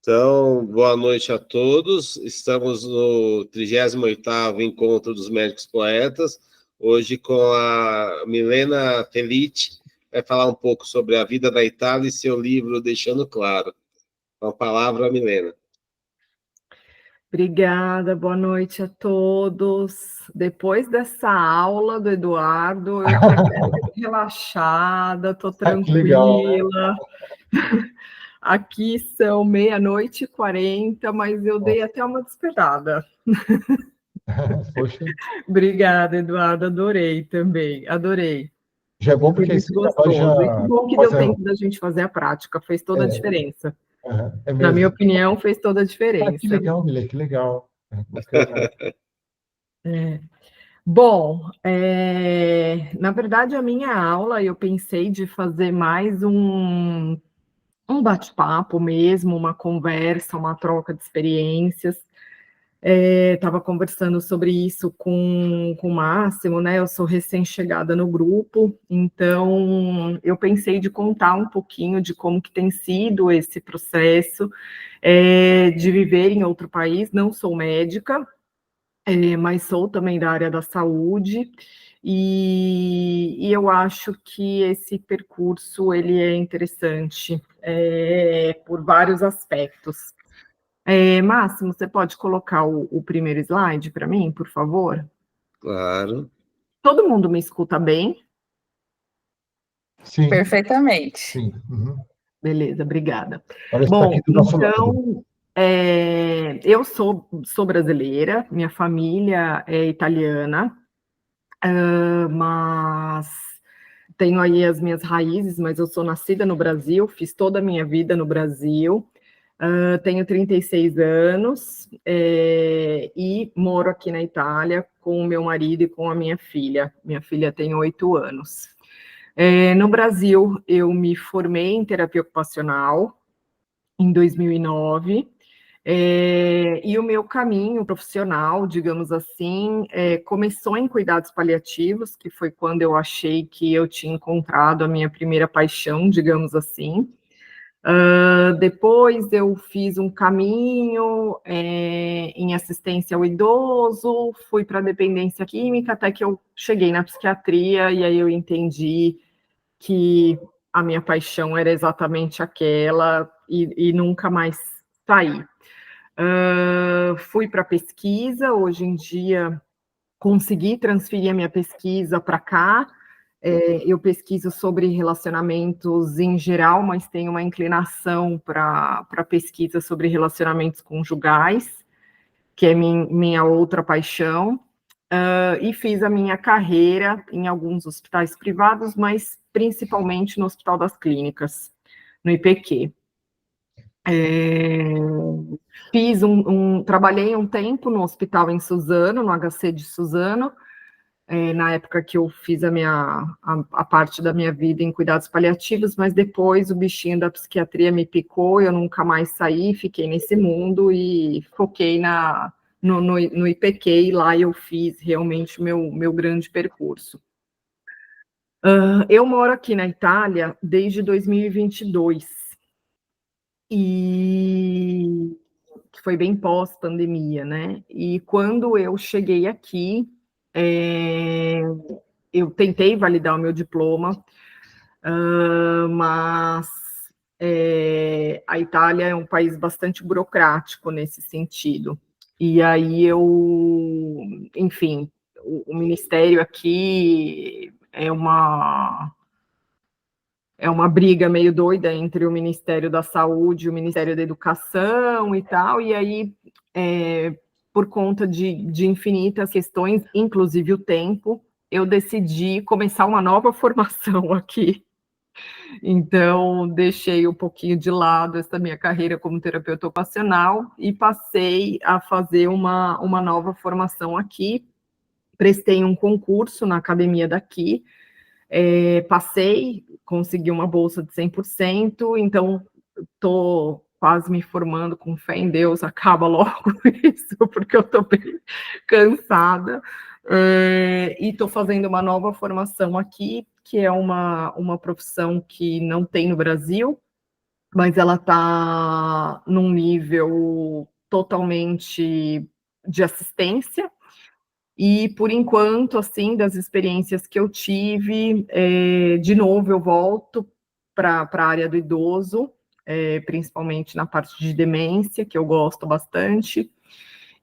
Então, boa noite a todos. Estamos no 38º Encontro dos Médicos Poetas, hoje com a Milena Felitti, vai falar um pouco sobre a vida da Itália e seu livro Deixando Claro. Com a palavra, Milena. Obrigada, boa noite a todos. Depois dessa aula do Eduardo, eu estou relaxada, estou tranquila. Legal, né? Aqui são 00:40, mas eu dei até uma despertada. Poxa. Obrigada, Eduardo, adorei também, adorei. Já é bom porque foi aí muito você gostoso. já Que bom que deu tempo da gente fazer a prática, fez toda a diferença. É mesmo. Na minha opinião, fez toda a diferença. Que legal, Milena, que legal. Bacana. Bom, na verdade, a minha aula, eu pensei de fazer mais um bate-papo mesmo, uma conversa, uma troca de experiências. Estava conversando sobre isso com o Máximo, né? Eu sou recém-chegada no grupo, então eu pensei de contar um pouquinho de como que tem sido esse processo de viver em outro país. Não sou médica, mas sou também da área da saúde, e eu acho que esse percurso ele é interessante por vários aspectos. Máximo, você pode colocar o primeiro slide para mim, por favor? Claro. Todo mundo me escuta bem? Sim. Perfeitamente. Sim. Uhum. Beleza, obrigada. Parece Bom, que tá aqui do nosso então, eu sou brasileira, minha família é italiana, mas tenho aí as minhas raízes, mas eu sou nascida no Brasil, fiz toda a minha vida no Brasil, tenho 36 anos e moro aqui na Itália com o meu marido e com a minha filha. Minha filha tem 8 anos. No Brasil, eu me formei em terapia ocupacional em 2009, e o meu caminho profissional, digamos assim, começou em cuidados paliativos, que foi quando eu achei que eu tinha encontrado a minha primeira paixão, digamos assim. Depois eu fiz um caminho em assistência ao idoso, fui para a dependência química, até que eu cheguei na psiquiatria, e aí eu entendi que a minha paixão era exatamente aquela, e nunca mais saí. Fui para pesquisa, hoje em dia consegui transferir a minha pesquisa para cá. Eu pesquiso sobre relacionamentos em geral, mas tenho uma inclinação para pesquisa sobre relacionamentos conjugais, que é minha outra paixão. E fiz a minha carreira em alguns hospitais privados, mas principalmente no Hospital das Clínicas, no IPQ. Trabalhei um tempo no hospital em Suzano, no HC de Suzano, na época que eu fiz a parte da minha vida em cuidados paliativos, mas depois o bichinho da psiquiatria me picou, eu nunca mais saí, fiquei nesse mundo e foquei no IPQ, e lá eu fiz realmente o meu grande percurso. Eu moro aqui na Itália desde 2022, e que foi bem pós-pandemia, né? E quando eu cheguei aqui, eu tentei validar o meu diploma, mas a Itália é um país bastante burocrático nesse sentido. E aí enfim, o ministério aqui é uma briga meio doida entre o Ministério da Saúde e o Ministério da Educação e tal, e aí, por conta de infinitas questões, inclusive o tempo, eu decidi começar uma nova formação aqui. Então, deixei um pouquinho de lado essa minha carreira como terapeuta ocupacional e passei a fazer uma nova formação aqui. Prestei um concurso na academia daqui, passei, consegui uma bolsa de 100%, então estou quase me formando, com fé em Deus, acaba logo isso, porque eu estou bem cansada, e estou fazendo uma nova formação aqui, que é uma profissão que não tem no Brasil, mas ela está num nível totalmente de assistência. E, por enquanto, assim, das experiências que eu tive, de novo, eu volto para a área do idoso, principalmente na parte de demência, que eu gosto bastante,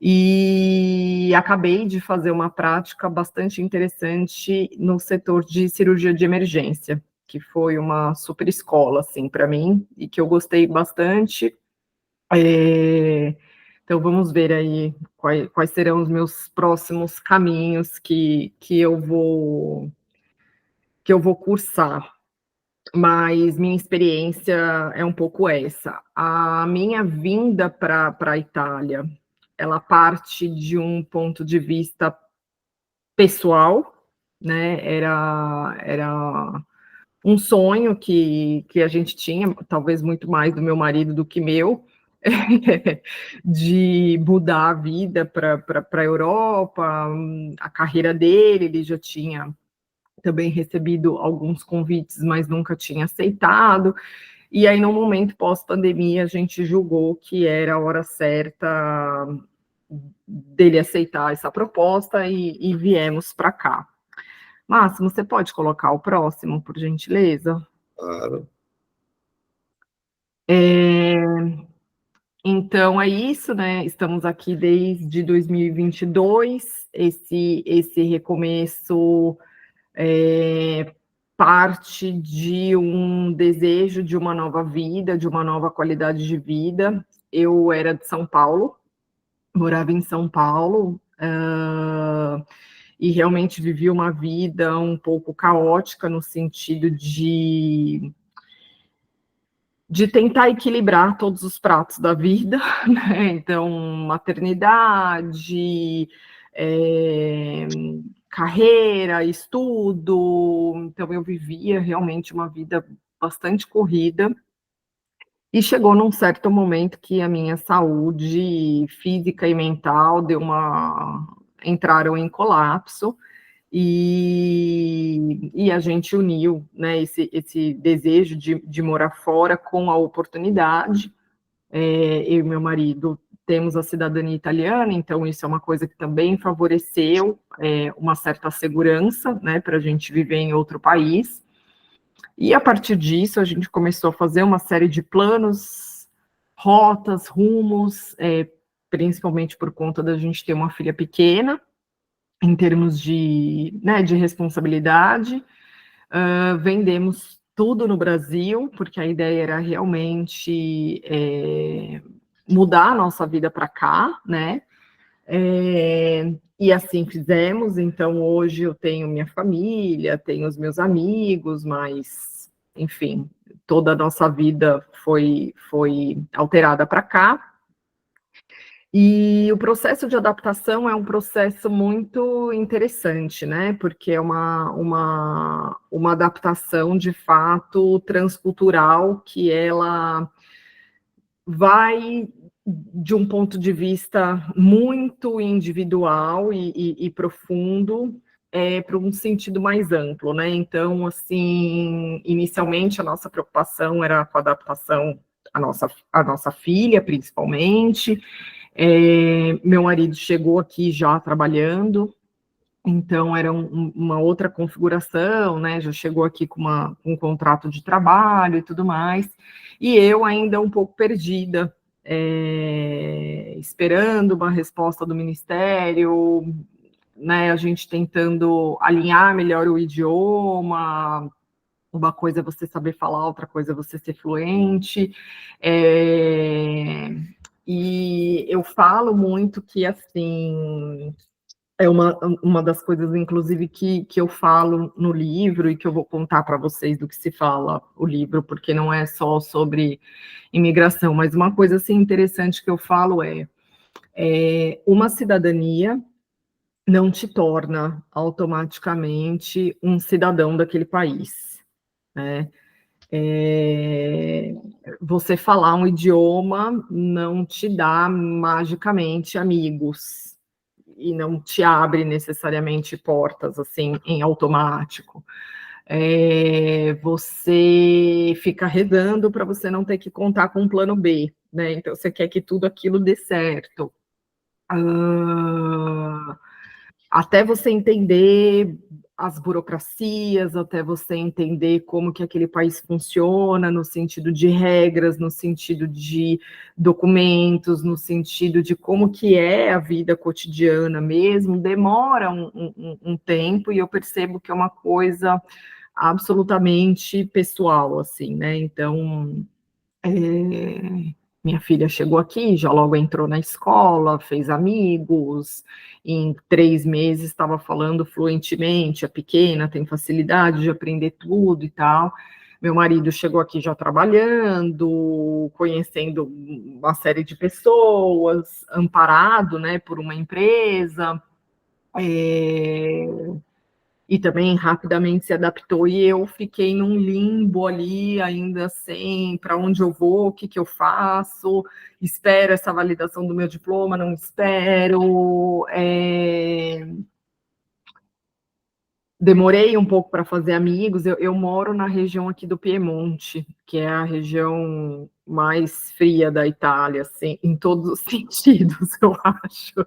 e acabei de fazer uma prática bastante interessante no setor de cirurgia de emergência, que foi uma super escola, assim, para mim, e que eu gostei bastante. Então, vamos ver aí quais serão os meus próximos caminhos que eu vou cursar. Mas minha experiência é um pouco essa. A minha vinda para a Itália, ela parte de um ponto de vista pessoal, né? Era um sonho que a gente tinha, talvez muito mais do meu marido do que meu, de mudar a vida para a Europa, a carreira dele, ele já tinha também recebido alguns convites, mas nunca tinha aceitado, e aí no momento pós-pandemia a gente julgou que era a hora certa dele aceitar essa proposta e viemos para cá. Máximo, você pode colocar o próximo, por gentileza? Claro. Então, é isso, né? Estamos aqui desde 2022. Esse recomeço parte de um desejo de uma nova vida, de uma nova qualidade de vida. Eu era de São Paulo, morava em São Paulo, e realmente vivi uma vida um pouco caótica no sentido de tentar equilibrar todos os pratos da vida, né? Então, maternidade, carreira, estudo. Então, eu vivia realmente uma vida bastante corrida. E chegou num certo momento que a minha saúde física e mental entraram em colapso. E a gente uniu, né, esse desejo de morar fora com a oportunidade. Eu e meu marido temos a cidadania italiana, então isso é uma coisa que também favoreceu uma certa segurança, né, para a gente viver em outro país. E a partir disso a gente começou a fazer uma série de planos, rotas, rumos, principalmente por conta da gente ter uma filha pequena, em termos de responsabilidade. Vendemos tudo no Brasil, porque a ideia era realmente mudar a nossa vida para cá, né? E assim fizemos. Então, hoje eu tenho minha família, tenho os meus amigos, mas, enfim, toda a nossa vida foi alterada para cá. E o processo de adaptação é um processo muito interessante, né? Porque é uma adaptação, de fato, transcultural, que ela vai de um ponto de vista muito individual e profundo para um sentido mais amplo, né? Então, assim, inicialmente a nossa preocupação era com a adaptação à nossa filha, principalmente. Meu marido chegou aqui já trabalhando, então era uma outra configuração, né? Já chegou aqui com um contrato de trabalho e tudo mais, e eu ainda um pouco perdida, esperando uma resposta do Ministério, né? A gente tentando alinhar melhor o idioma. Uma coisa é você saber falar, outra coisa é você ser fluente. E eu falo muito que, assim, é uma das coisas, inclusive, que eu falo no livro e que eu vou contar para vocês do que se fala o livro, porque não é só sobre imigração, mas uma coisa, assim, interessante que eu falo uma cidadania não te torna automaticamente um cidadão daquele país, né? Você falar um idioma não te dá magicamente amigos e não te abre necessariamente portas assim em automático. você fica rezando para você não ter que contar com um plano B, né? Então, você quer que tudo aquilo dê certo. Até você entender as burocracias, até você entender como que aquele país funciona, no sentido de regras, no sentido de documentos, no sentido de como que é a vida cotidiana mesmo, demora um tempo, e eu percebo que é uma coisa absolutamente pessoal, assim, né? Então, minha filha chegou aqui, já logo entrou na escola, fez amigos, em 3 meses estava falando fluentemente, é pequena, tem facilidade de aprender tudo e tal. Meu marido chegou aqui já trabalhando, conhecendo uma série de pessoas, amparado, né, por uma empresa, e também rapidamente se adaptou, e eu fiquei num limbo ali, ainda sem para onde eu vou, o que que eu faço, espero essa validação do meu diploma, não espero, demorei um pouco para fazer amigos, eu moro na região aqui do Piemonte, que é a região mais fria da Itália, assim, em todos os sentidos, eu acho,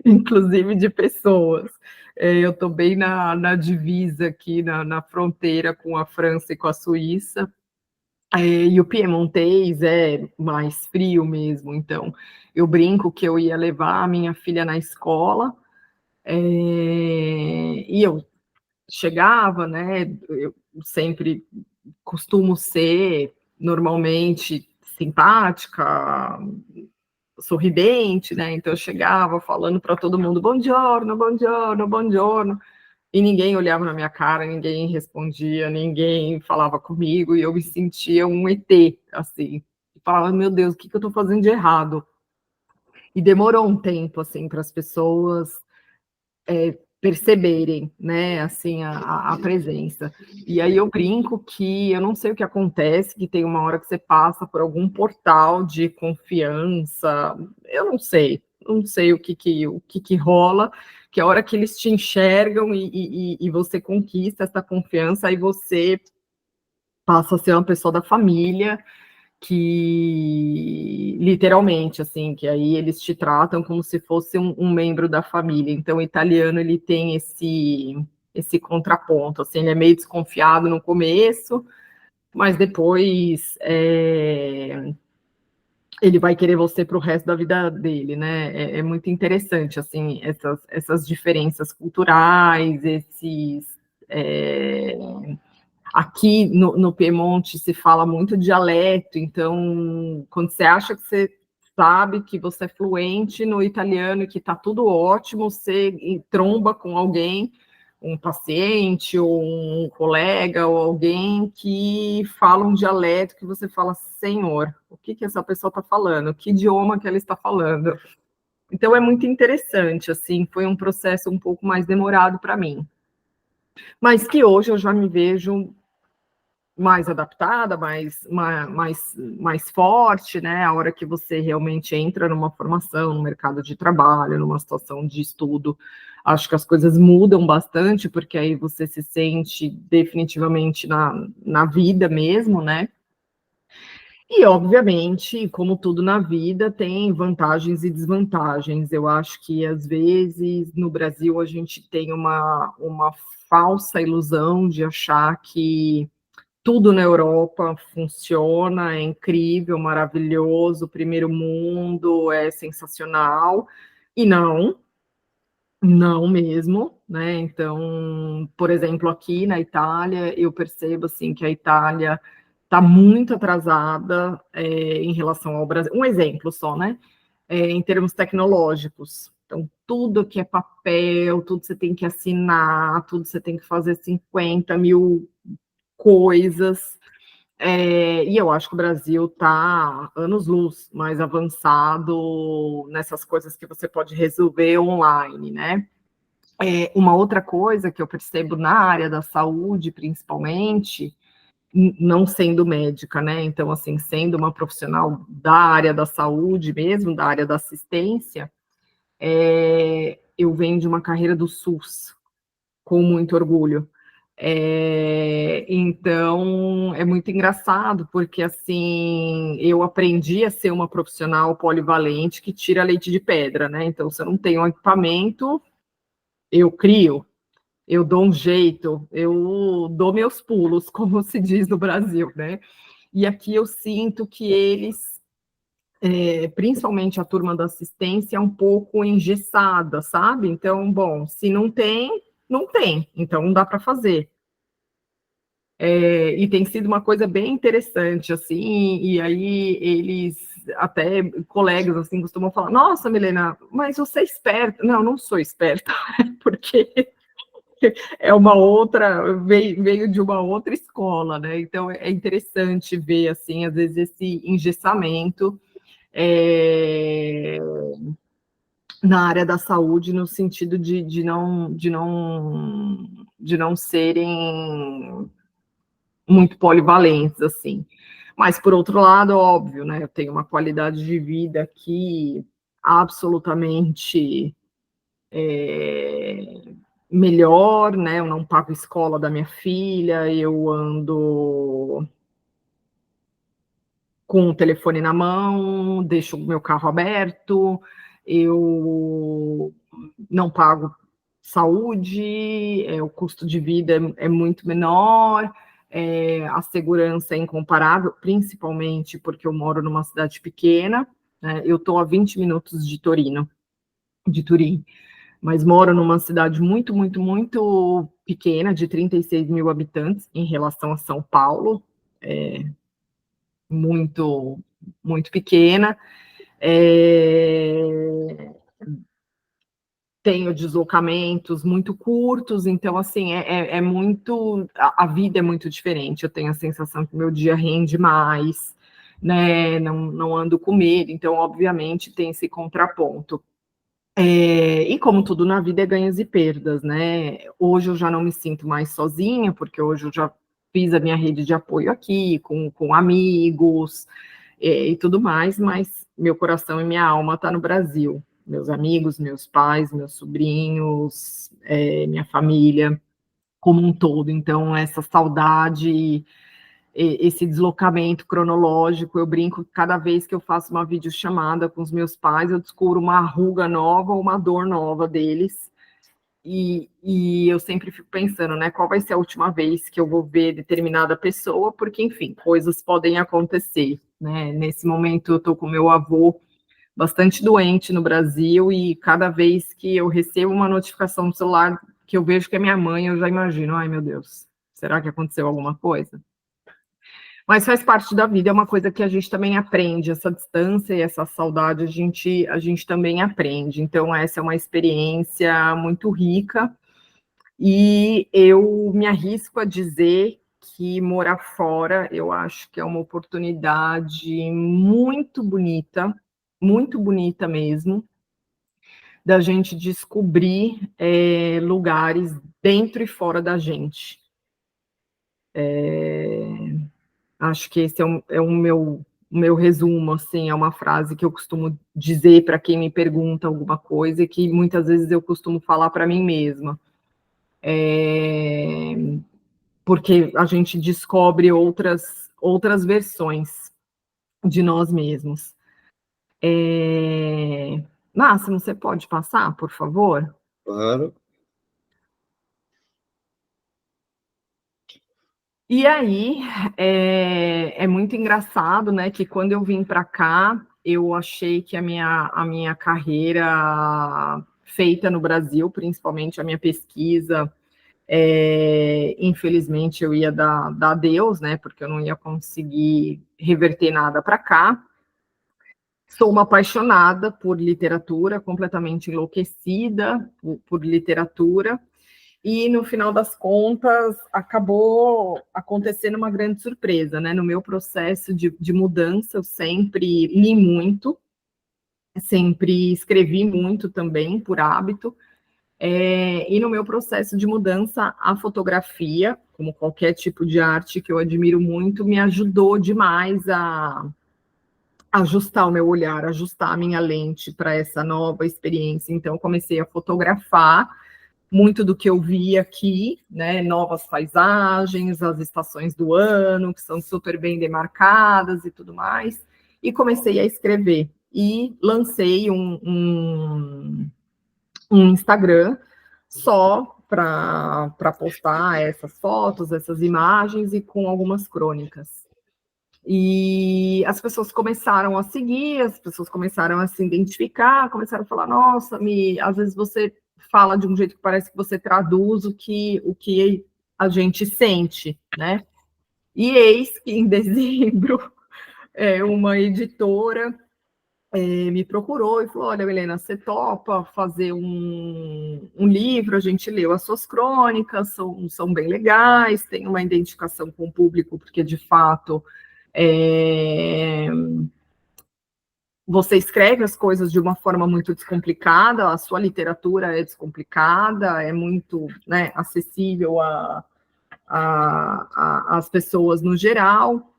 inclusive de pessoas. Eu estou bem na divisa aqui, na fronteira com a França e com a Suíça, e o piemontês é mais frio mesmo, então eu brinco que eu ia levar a minha filha na escola, e eu chegava, né, eu sempre costumo ser normalmente simpática, sorridente, né? Então eu chegava falando para todo mundo, buongiorno, buongiorno, buongiorno, e ninguém olhava na minha cara, ninguém respondia, ninguém falava comigo, e eu me sentia um ET, assim, e falava, meu Deus, o que eu estou fazendo de errado? E demorou um tempo, assim, para as pessoas perceberem, né, assim, a presença. E aí eu brinco que eu não sei o que acontece, que tem uma hora que você passa por algum portal de confiança, eu não sei o que rola, que a hora que eles te enxergam e você conquista essa confiança, aí você passa a ser uma pessoa da família, que literalmente, assim, que aí eles te tratam como se fosse um membro da família. Então, o italiano, ele tem esse contraponto, assim, ele é meio desconfiado no começo, mas depois ele vai querer você para o resto da vida dele, né? É muito interessante, assim, essas diferenças culturais, aqui no Piemonte se fala muito dialeto, então quando você acha que você sabe que você é fluente no italiano e que está tudo ótimo, você tromba com alguém, um paciente ou um colega ou alguém que fala um dialeto que você fala, Senhor, o que essa pessoa está falando? Que idioma que ela está falando? Então é muito interessante, assim, foi um processo um pouco mais demorado para mim, mas que hoje eu já me vejo mais adaptada, mais forte, né? A hora que você realmente entra numa formação, no mercado de trabalho, numa situação de estudo, acho que as coisas mudam bastante, porque aí você se sente definitivamente na vida mesmo, né? E, obviamente, como tudo na vida, tem vantagens e desvantagens. Eu acho que, às vezes, no Brasil, a gente tem uma falsa ilusão de achar que tudo na Europa funciona, é incrível, maravilhoso, primeiro mundo, é sensacional, e não mesmo, né? Então, por exemplo, aqui na Itália, eu percebo assim que a Itália está muito atrasada em relação ao Brasil. Um exemplo só, né? Em termos tecnológicos. Então, tudo que é papel, tudo você tem que assinar, tudo você tem que fazer 50 mil coisas, e eu acho que o Brasil está anos-luz mais avançado nessas coisas que você pode resolver online, né? Uma outra coisa que eu percebo na área da saúde, principalmente, não sendo médica, né? Então, assim, sendo uma profissional da área da saúde mesmo, da área da assistência, eu venho de uma carreira do SUS, com muito orgulho. Então, é muito engraçado, porque assim, eu aprendi a ser uma profissional polivalente que tira leite de pedra, né? Então, se eu não tenho um equipamento, eu crio, eu dou um jeito, eu dou meus pulos, como se diz no Brasil, né? E aqui eu sinto que eles, principalmente a turma da assistência, é um pouco engessada, sabe? Então, bom, se não tem, não tem, então não dá para fazer. E tem sido uma coisa bem interessante, assim, e aí eles, até colegas, assim, costumam falar, nossa, Milena, mas você é esperta. Não, não sou esperta, porque é uma outra, veio de uma outra escola, né? Então é interessante ver, assim, às vezes esse engessamento na área da saúde, no sentido de não serem muito polivalentes, assim. Mas, por outro lado, óbvio, né? Eu tenho uma qualidade de vida aqui absolutamente melhor, né? Eu não pago a escola da minha filha, eu ando com o telefone na mão, deixo o meu carro aberto, eu não pago saúde, o custo de vida é muito menor, a segurança é incomparável, principalmente porque eu moro numa cidade pequena, né? Eu estou a 20 minutos de Turim, mas moro numa cidade muito, muito, muito pequena, de 36 mil habitantes, em relação a São Paulo, muito, muito pequena. Tenho deslocamentos muito curtos, então, assim, é muito... A vida é muito diferente, eu tenho a sensação que meu dia rende mais, né, não ando com medo, então, obviamente, tem esse contraponto. E como tudo na vida é ganhos e perdas, né? Hoje eu já não me sinto mais sozinha, porque hoje eu já fiz a minha rede de apoio aqui, com amigos, e tudo mais, mas meu coração e minha alma tá no Brasil. Meus amigos, meus pais, meus sobrinhos, minha família como um todo. Então, essa saudade, esse deslocamento cronológico, eu brinco que cada vez que eu faço uma videochamada com os meus pais, eu descubro uma ruga nova ou uma dor nova deles. E eu sempre fico pensando, né, qual vai ser a última vez que eu vou ver determinada pessoa, porque, enfim, coisas podem acontecer, né? Nesse momento eu estou com meu avô bastante doente no Brasil e cada vez que eu recebo uma notificação no celular que eu vejo que é minha mãe, eu já imagino, ai meu Deus, será que aconteceu alguma coisa? Mas faz parte da vida, é uma coisa que a gente também aprende, essa distância e essa saudade a gente também aprende. Então, essa é uma experiência muito rica, e eu me arrisco a dizer que morar fora, eu acho que é uma oportunidade muito bonita mesmo, da gente descobrir lugares dentro e fora da gente. Acho que esse é o meu resumo, assim, é uma frase que eu costumo dizer para quem me pergunta alguma coisa e que muitas vezes eu costumo falar para mim mesma. Porque a gente descobre outras versões de nós mesmos. Máximo, você pode passar, por favor? Claro. E aí, é muito engraçado, né, que quando eu vim para cá, eu achei que a minha carreira feita no Brasil, principalmente a minha pesquisa, infelizmente eu ia dar adeus, né, porque eu não ia conseguir reverter nada para cá. Sou uma apaixonada por literatura, completamente enlouquecida por literatura, e no final das contas acabou acontecendo uma grande surpresa, né? No meu processo de mudança, eu sempre li muito, sempre escrevi muito também, por hábito, e no meu processo de mudança, a fotografia, como qualquer tipo de arte que eu admiro muito, me ajudou demais a ajustar o meu olhar, ajustar a minha lente para essa nova experiência. Então, comecei a fotografar muito do que eu vi aqui, né, novas paisagens, as estações do ano, que são super bem demarcadas e tudo mais, e comecei a escrever, e lancei um Instagram só para postar essas fotos, essas imagens, e com algumas crônicas. E as pessoas começaram a seguir, as pessoas começaram a se identificar, começaram a falar, nossa, às vezes você fala de um jeito que parece que você traduz o que a gente sente, né? E eis que em dezembro, uma editora me procurou e falou, olha, Helena, você topa fazer um livro? A gente leu as suas crônicas, são bem legais, tem uma identificação com o público, porque, de fato, você escreve as coisas de uma forma muito descomplicada, a sua literatura é descomplicada, é muito, né, acessível às pessoas no geral.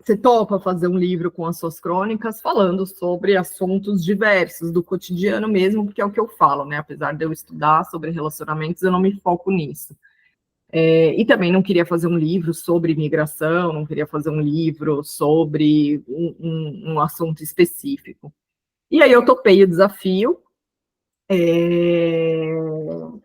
Você topa fazer um livro com as suas crônicas falando sobre assuntos diversos do cotidiano mesmo, porque é o que eu falo, né? Apesar de eu estudar sobre relacionamentos, eu não me foco nisso. E também não queria fazer um livro sobre imigração, não queria fazer um livro sobre um assunto específico. E aí eu topei o desafio,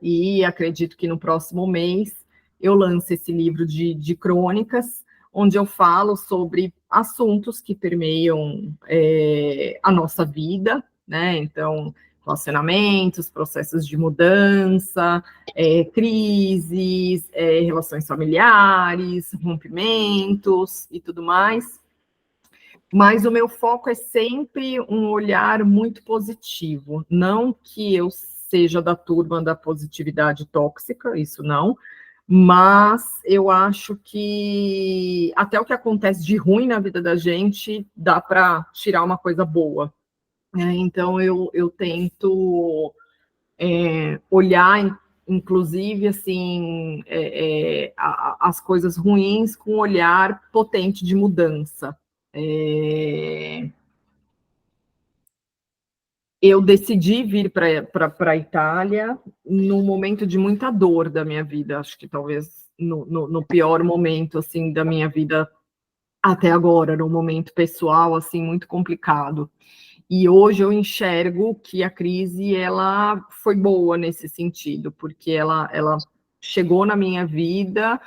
e acredito que no próximo mês eu lance esse livro de crônicas, onde eu falo sobre assuntos que permeiam a nossa vida, né? Então, relacionamentos, processos de mudança, crises, relações familiares, rompimentos e tudo mais. Mas o meu foco é sempre um olhar muito positivo. Não que eu seja da turma da positividade tóxica, isso não, mas eu acho que até o que acontece de ruim na vida da gente dá para tirar uma coisa boa, né? Então eu tento olhar, inclusive, assim, as coisas ruins com um olhar potente de mudança. Eu decidi vir para a Itália num momento de muita dor da minha vida, acho que talvez no pior momento, assim, da minha vida até agora, num momento pessoal, assim, muito complicado. E hoje eu enxergo que a crise, ela foi boa nesse sentido, porque ela chegou na minha vida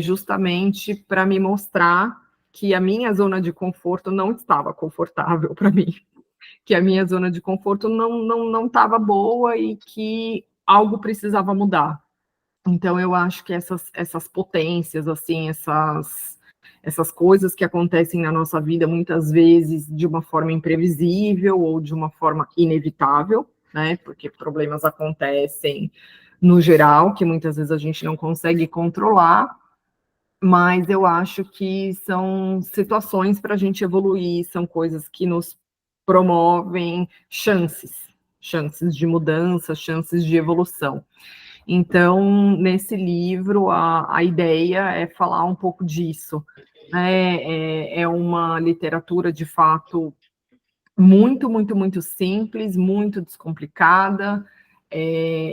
justamente para me mostrar que a minha zona de conforto não estava confortável para mim, que a minha zona de conforto não estava boa e que algo precisava mudar. Então, eu acho que essas potências, assim, essas coisas que acontecem na nossa vida, muitas vezes de uma forma imprevisível ou de uma forma inevitável, né? Porque problemas acontecem no geral, que muitas vezes a gente não consegue controlar, mas eu acho que são situações para a gente evoluir, são coisas que nos promovem chances de mudança, chances de evolução. Então, nesse livro, a ideia é falar um pouco disso, né? É uma literatura, de fato, muito, muito, muito simples, muito descomplicada.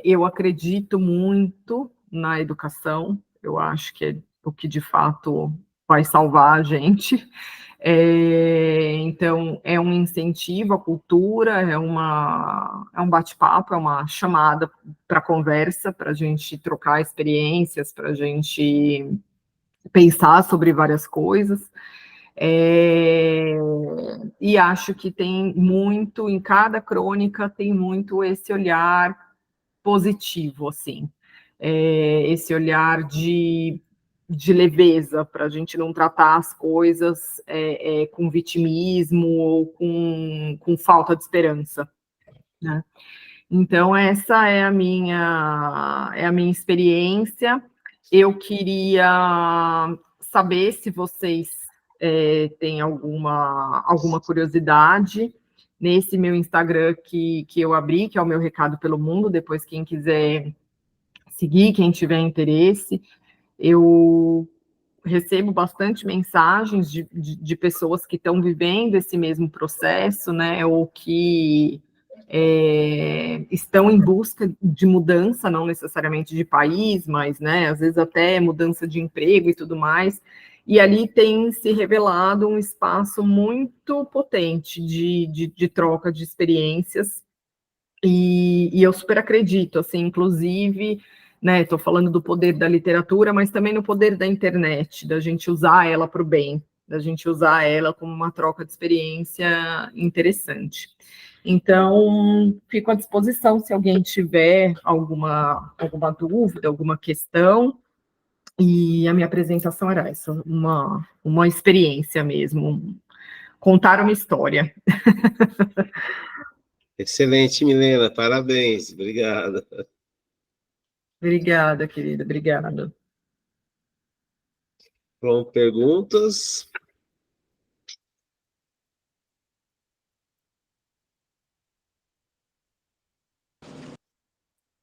Eu acredito muito na educação, eu acho que é o que, de fato, vai salvar a gente. Então, é um incentivo à cultura, é um bate-papo, é uma chamada para conversa, para a gente trocar experiências, para a gente pensar sobre várias coisas. E acho que tem muito, em cada crônica, tem muito esse olhar positivo, assim, esse olhar de leveza, para a gente não tratar as coisas com vitimismo ou com falta de esperança, né? Então, essa é a minha experiência. Eu queria saber se vocês têm alguma curiosidade nesse meu Instagram que eu abri, que é o meu Recado pelo Mundo. Depois, quem quiser seguir, quem tiver interesse, eu recebo bastante mensagens de pessoas que estão vivendo esse mesmo processo, né, ou que estão em busca de mudança, não necessariamente de país, mas, né, às vezes até mudança de emprego e tudo mais, e ali tem se revelado um espaço muito potente de troca de experiências, e eu super acredito, assim, inclusive, né, estou falando do poder da literatura, mas também no poder da internet, da gente usar ela para o bem, da gente usar ela como uma troca de experiência interessante. Então, fico à disposição se alguém tiver alguma dúvida, alguma questão, e a minha apresentação era essa, uma experiência mesmo, contar uma história. Excelente, Milena, parabéns, obrigado. Obrigada, querida, obrigada. Pronto, perguntas?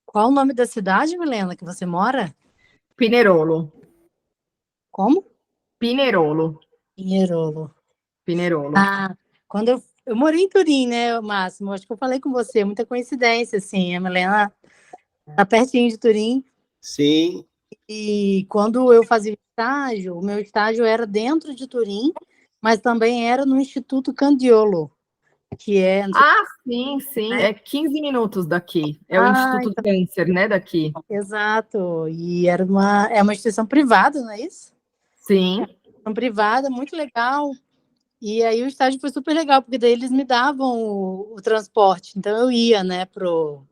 Qual o nome da cidade, Milena, que você mora? Pinerolo. Como? Pinerolo. Pinheirolo. Ah, quando eu morei em Turim, né, Máximo? Acho que eu falei com você, muita coincidência, assim. A Milena tá pertinho de Turim. Sim. E quando eu fazia estágio, o meu estágio era dentro de Turim, mas também era no Instituto Candiolo, que é... Sim, é 15 minutos daqui. É o Instituto então... Câncer, né, daqui. Exato. E é uma instituição privada, não é isso? Sim. É uma instituição privada, muito legal. E aí o estágio foi super legal, porque daí eles me davam o transporte. Então eu ia, né, pro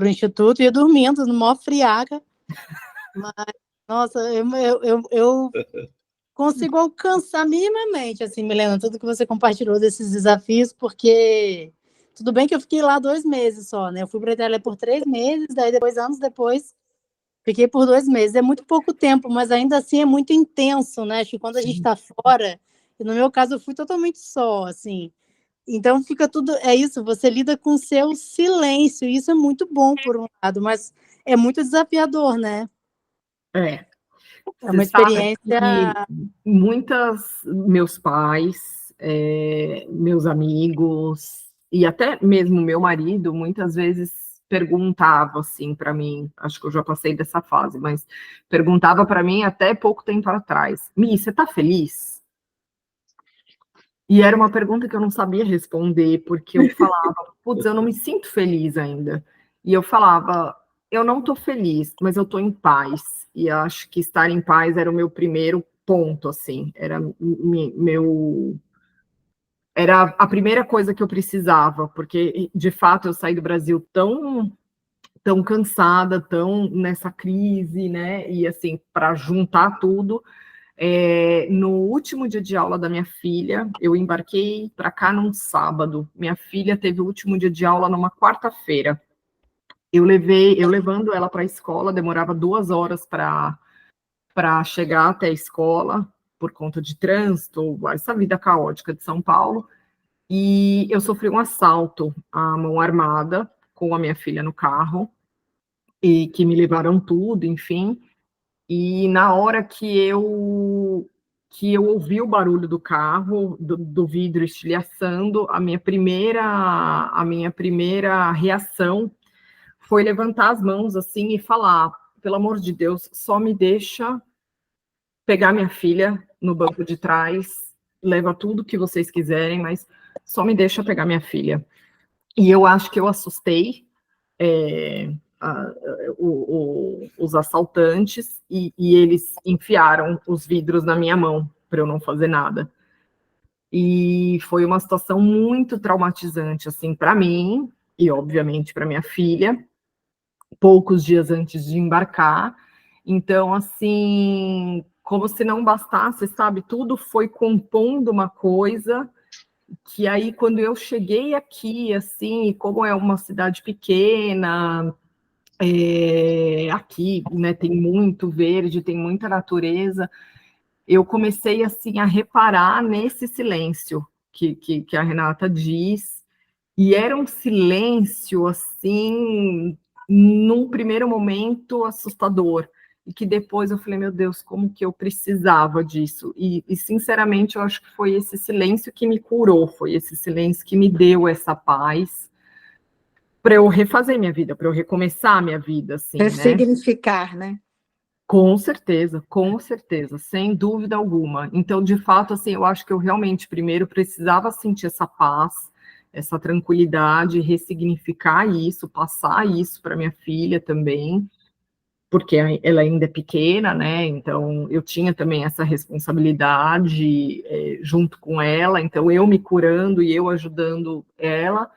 instituto, ia dormindo no maior friaca. Mas, nossa, eu consigo alcançar minimamente, assim, Milena, tudo que você compartilhou desses desafios, porque tudo bem que eu fiquei lá 2 meses só, né? Eu fui para a Itália por 3 meses, daí depois, anos depois, fiquei por 2 meses. É muito pouco tempo, mas ainda assim é muito intenso, né? Acho que quando a gente está fora, e no meu caso eu fui totalmente só, assim. Então fica tudo, é isso, você lida com o seu silêncio, e isso é muito bom por um lado, mas é muito desafiador, né? É uma experiência... Meus pais, meus amigos, e até mesmo meu marido, muitas vezes perguntava assim para mim, acho que eu já passei dessa fase, mas perguntava para mim até pouco tempo atrás: Mi, você tá feliz? E era uma pergunta que eu não sabia responder, porque eu falava, putz, eu não me sinto feliz ainda. E eu falava, eu não estou feliz, mas eu estou em paz. E acho que estar em paz era o meu primeiro ponto, assim. Era a primeira coisa que eu precisava, porque, de fato, eu saí do Brasil tão cansada, tão nessa crise, né? E, assim, para juntar tudo... no último dia de aula da minha filha, eu embarquei para cá num sábado. Minha filha teve o último dia de aula numa quarta-feira. Eu levando ela para a escola, demorava 2 horas para chegar até a escola, por conta de trânsito, essa vida caótica de São Paulo. E eu sofri um assalto à mão armada com a minha filha no carro, e que me levaram tudo, enfim. E na hora que eu ouvi o barulho do carro, do vidro estilhaçando, a minha primeira reação foi levantar as mãos assim e falar: pelo amor de Deus, só me deixa pegar minha filha no banco de trás, leva tudo que vocês quiserem, mas só me deixa pegar minha filha. E eu acho que eu assustei os assaltantes e eles enfiaram os vidros na minha mão para eu não fazer nada. E foi uma situação muito traumatizante, assim, para mim e, obviamente, para minha filha, poucos dias antes de embarcar. Então, assim, como se não bastasse, sabe? Tudo foi compondo uma coisa que aí, quando eu cheguei aqui, assim, como é uma cidade pequena, aqui, né, tem muito verde, tem muita natureza, eu comecei, assim, a reparar nesse silêncio que a Renata diz, e era um silêncio, assim, num primeiro momento assustador, e que depois eu falei, meu Deus, como que eu precisava disso, e sinceramente eu acho que foi esse silêncio que me curou, foi esse silêncio que me deu essa paz, para eu refazer minha vida, para eu recomeçar minha vida, assim, né? Ressignificar, né? Com certeza, sem dúvida alguma. Então, de fato, assim, eu acho que eu realmente primeiro precisava sentir essa paz, essa tranquilidade, ressignificar isso, passar isso para minha filha também, porque ela ainda é pequena, né? Então, eu tinha também essa responsabilidade junto com ela, então eu me curando e eu ajudando ela.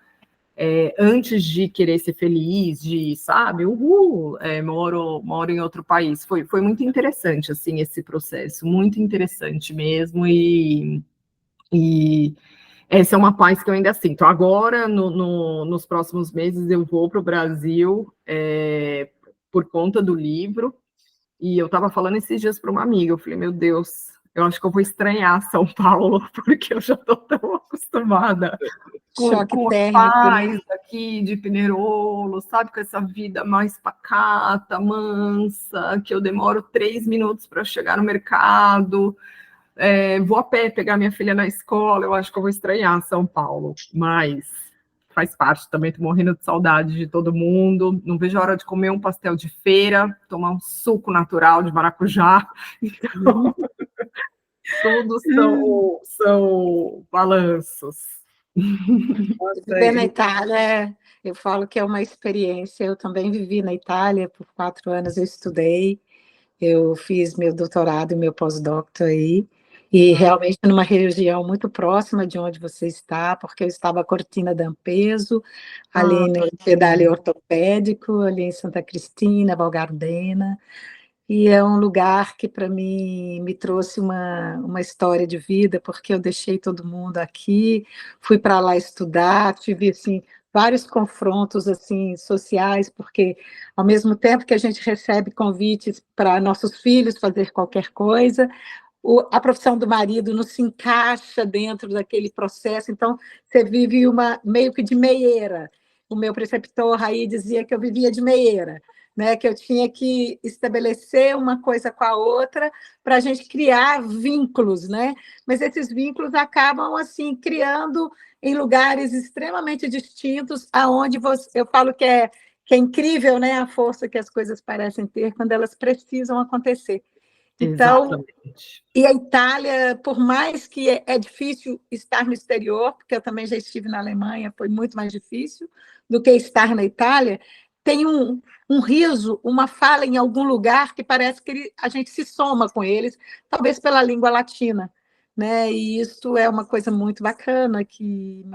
Antes de querer ser feliz, de, sabe, moro em outro país. Foi muito interessante, assim, esse processo, muito interessante mesmo, e essa é uma paz que eu ainda sinto. Agora, nos próximos meses, eu vou para o Brasil por conta do livro, e eu estava falando esses dias para uma amiga, eu falei, meu Deus, eu acho que eu vou estranhar São Paulo, porque eu já estou tão acostumada Choque com a térmico, né? paz aqui de Pinerolo, sabe, com essa vida mais pacata, mansa, que eu demoro 3 minutos para chegar no mercado, vou a pé pegar minha filha na escola, eu acho que eu vou estranhar São Paulo, mas faz parte, também estou morrendo de saudade de todo mundo, não vejo a hora de comer um pastel de feira, tomar um suco natural de maracujá, então, tudo são balanços. Viver na Itália, eu falo que é uma experiência. Eu também vivi na Itália por 4 anos, eu estudei, eu fiz meu doutorado e meu pós-doutorado aí, e realmente numa região muito próxima de onde você está, porque eu estava a Cortina d'Ampezzo, ali no Ospedale Ortopédico, ali em Santa Cristina, Val Gardena, e é um lugar que para mim me trouxe uma história de vida, porque eu deixei todo mundo aqui, fui para lá estudar, tive assim vários confrontos assim sociais, porque ao mesmo tempo que a gente recebe convites para nossos filhos fazer qualquer coisa, a profissão do marido não se encaixa dentro daquele processo, então você vive uma meio que de meieira. O meu preceptor aí dizia que eu vivia de meieira, né, que eu tinha que estabelecer uma coisa com a outra para a gente criar vínculos, né? Mas esses vínculos acabam assim criando em lugares extremamente distintos, aonde eu falo que é incrível, né, a força que as coisas parecem ter quando elas precisam acontecer. Então, exatamente. E a Itália, por mais que é difícil estar no exterior, porque eu também já estive na Alemanha, foi muito mais difícil do que estar na Itália, tem um riso, uma fala em algum lugar que parece que a gente se soma com eles, talvez pela língua latina, né? E isso é uma coisa muito bacana, que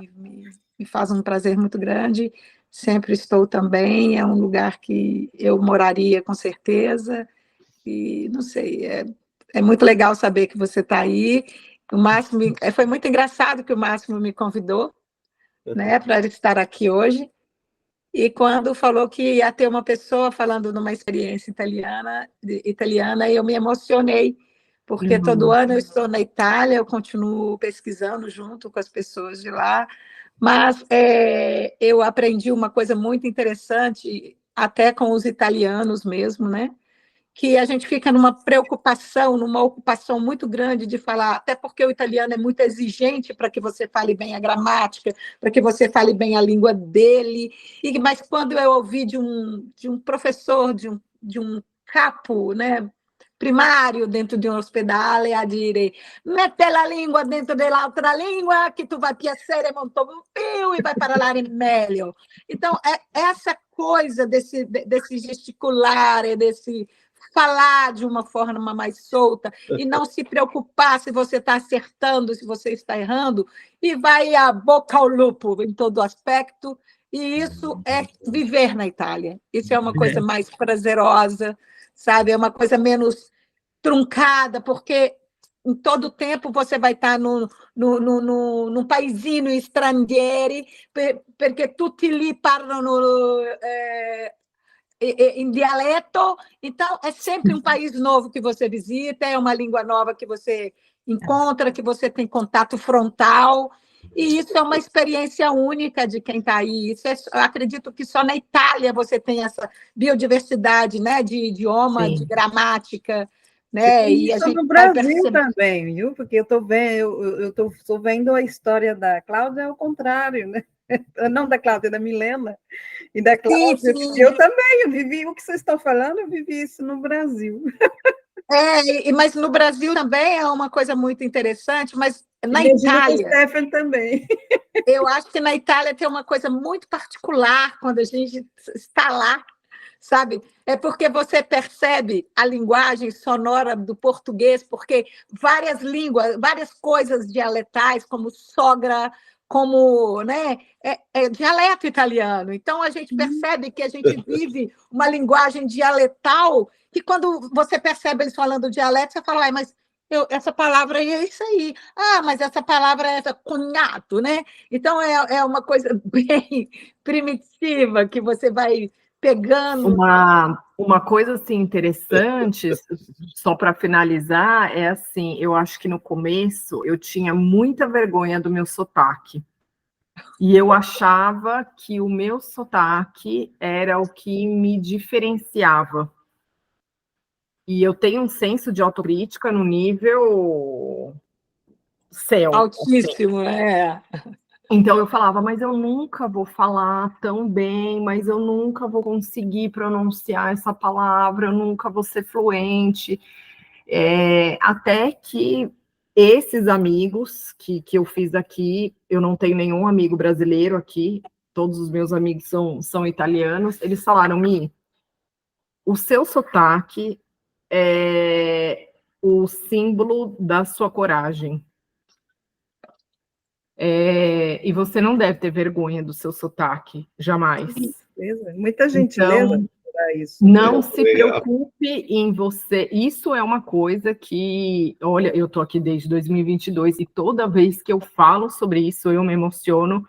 me faz um prazer muito grande. Sempre estou também, é um lugar que eu moraria com certeza, e não sei, é muito legal saber que você está aí. O Máximo, foi muito engraçado que o Máximo me convidou, né, para estar aqui hoje. E quando falou que ia ter uma pessoa falando numa experiência italiana, eu me emocionei, porque todo ano eu estou na Itália, eu continuo pesquisando junto com as pessoas de lá, mas eu aprendi uma coisa muito interessante, até com os italianos mesmo, né? Que a gente fica numa preocupação, numa ocupação muito grande de falar, até porque o italiano é muito exigente para que você fale bem a gramática, para que você fale bem a língua dele. Mas quando eu ouvi de um professor, de um capo, né, primário dentro de um ospedale a dire mette la língua dentro dell'altra língua que tu vai piacere molto più e vai parlare meglio. Então, essa coisa desse gesticular, desse falar de uma forma mais solta e não se preocupar se você está acertando, se você está errando, e vai a boca ao lupo em todo aspecto, e isso é viver na Itália. Isso é uma coisa mais prazerosa, sabe? É uma coisa menos truncada, porque em todo tempo você vai estar num paesino estrangeiro, porque tutti lì parlano em dialeto, então é sempre um país novo que você visita, é uma língua nova que você encontra, que você tem contato frontal, e isso é uma experiência única de quem está aí. Eu acredito que só na Itália você tem essa biodiversidade, né, de idioma, Sim. de gramática, né? E isso no Brasil também, viu? Porque eu estou vendo a história da Cláudia ao contrário, né? Não da Cláudia, da Milena. E da Cláudia, sim. eu também, eu vivi o que vocês estão falando, eu vivi isso no Brasil. Mas no Brasil também é uma coisa muito interessante, mas na Imagina com o Itália, Stefan também. eu acho que na Itália tem uma coisa muito particular quando a gente está lá, sabe? É porque você percebe a linguagem sonora do português, porque várias línguas, várias coisas dialetais, como sogra, como, né, é dialeto italiano. Então, a gente percebe que a gente vive uma linguagem dialetal, que quando você percebe eles falando dialeto, você fala, mas essa palavra é isso aí. Ah, mas essa palavra é cunhato, né? Então, é uma coisa bem primitiva que você vai pegando. Uma coisa assim interessante, só para finalizar, é assim, eu acho que no começo eu tinha muita vergonha do meu sotaque. E eu achava que o meu sotaque era o que me diferenciava. E eu tenho um senso de autocrítica no nível céu. Altíssimo, é. Então eu falava, mas eu nunca vou falar tão bem, mas eu nunca vou conseguir pronunciar essa palavra, eu nunca vou ser fluente. Até que esses amigos que eu fiz aqui, eu não tenho nenhum amigo brasileiro aqui, todos os meus amigos são italianos, eles falaram, Mi, o seu sotaque é o símbolo da sua coragem. E você não deve ter vergonha do seu sotaque, jamais. Muita gentileza então, para isso. Não se preocupe em você. Isso é uma coisa que, olha, eu estou aqui desde 2022 e toda vez que eu falo sobre isso eu me emociono,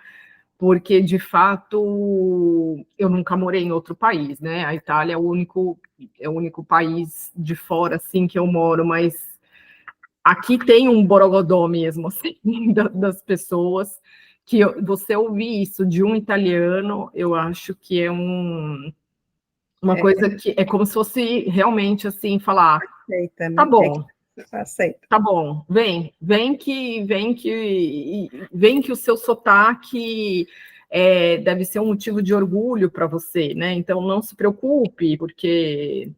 porque de fato eu nunca morei em outro país, né? A Itália é o único país de fora assim que eu moro, mas aqui tem um borogodó mesmo, assim, das pessoas, que você ouvir isso de um italiano, eu acho que é uma coisa que é como se fosse realmente, assim, falar, aceita, né? Tá bom, aceita. Tá bom, vem que o seu sotaque deve ser um motivo de orgulho para você, né? Então, não se preocupe, porque...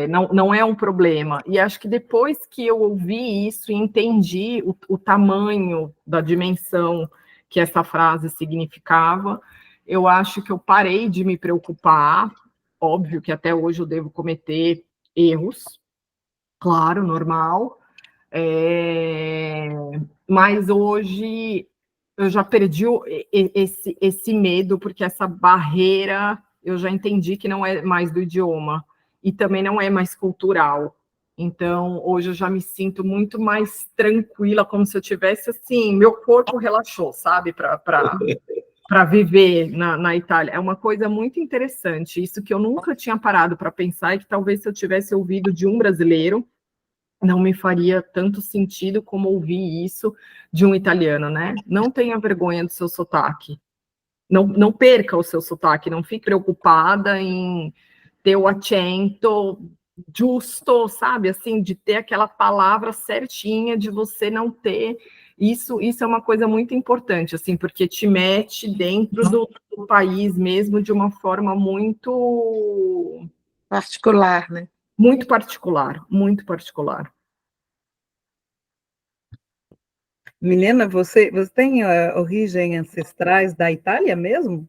não é um problema. E acho que depois que eu ouvi isso e entendi o tamanho da dimensão que essa frase significava, eu acho que eu parei de me preocupar. Óbvio que até hoje eu devo cometer erros, claro, normal. Mas hoje eu já perdi esse medo, porque essa barreira eu já entendi que não é mais do idioma e também não é mais cultural. Então, hoje eu já me sinto muito mais tranquila, como se eu tivesse, assim, meu corpo relaxou, sabe, para viver na Itália. É uma coisa muito interessante, isso que eu nunca tinha parado para pensar e que talvez se eu tivesse ouvido de um brasileiro, não me faria tanto sentido como ouvir isso de um italiano, né? Não tenha vergonha do seu sotaque. Não perca o seu sotaque, não fique preocupada em ter o accento justo, sabe? Assim, de ter aquela palavra certinha, de você não ter... Isso é uma coisa muito importante, assim, porque te mete dentro do país mesmo de uma forma muito... particular, né? Muito particular, muito particular. Milena, você tem origem ancestrais da Itália mesmo?